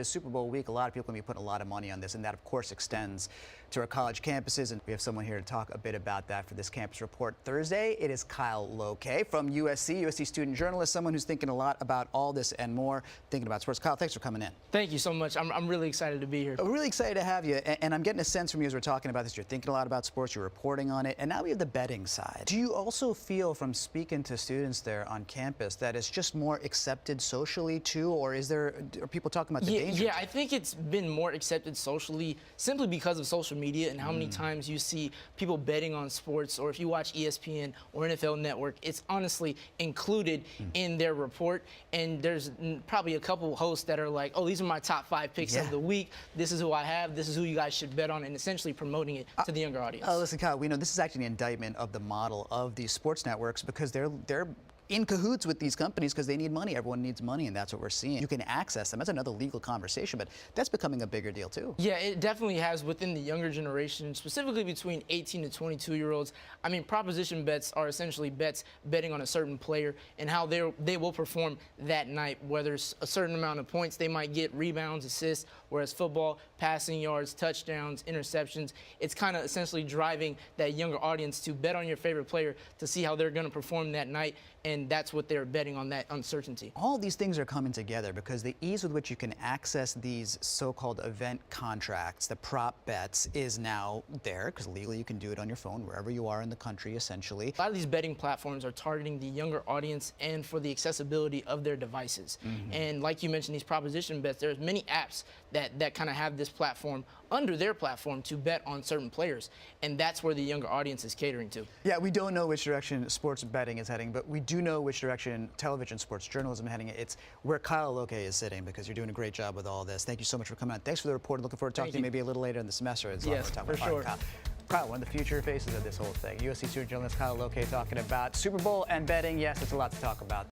This Super Bowl week, a lot of people are going to be putting a lot of money on this, and that, of course, extends to our college campuses. And we have someone here to talk a bit about that for this Campus Report Thursday. It is Kyle Lokay from USC student journalist, someone who's thinking a lot about all this and more, thinking about sports. Kyle, thanks for coming in. Thank you so much. I'm really excited to be here. We're really excited to have you, and I'm getting a sense from you as we're talking about this. You're thinking a lot about sports, you're reporting on it, and now we have the betting side. Do you also feel from speaking to students there on campus that it's just more accepted socially too, or are people talking about the danger? Yeah, I think it's been more accepted socially simply because of social media and how many times you see people betting on sports, or if you watch ESPN or NFL Network, it's honestly included in their report. And there's probably a couple hosts that are like, oh, these are my top 5 picks of the week. This is who I have. This is who you guys should bet on, and essentially promoting it to the younger audience. Listen, Kyle, we know this is actually an indictment of the model of these sports networks because they're in cahoots with these companies because they need money. Everyone needs money, and that's what we're seeing. You can access them. That's another legal conversation, but that's becoming a bigger deal too. Yeah, it definitely has within the younger generation, specifically between 18 to 22-year-olds. I mean, proposition bets are essentially bets betting on a certain player and how they will perform that night, whether it's a certain amount of points they might get, rebounds, assists, whereas football, passing yards, touchdowns, interceptions. It's kind of essentially driving that younger audience to bet on your favorite player to see how they're going to perform that night, and that's what they're betting on, that uncertainty. All these things are coming together because the ease with which you can access these so-called event contracts, the prop bets, is now there because legally you can do it on your phone wherever you are in the country, essentially. A lot of these betting platforms are targeting the younger audience and for the accessibility of their devices. And like you mentioned, these proposition bets, there's many apps that kind of have this platform under their platform to bet on certain players, and that's where the younger audience is catering to. Yeah, we don't know which direction sports betting is heading, but we do know which direction television sports journalism is heading. It's where Kyle Lokay is sitting because you're doing a great job with all this. Thank you so much for coming on. Thanks for the report. Looking forward to talking to you maybe a little later in the semester. Yes, for sure. Kyle, one of the future faces of this whole thing. USC student journalist Kyle Lokay talking about Super Bowl and betting. Yes, it's a lot to talk about.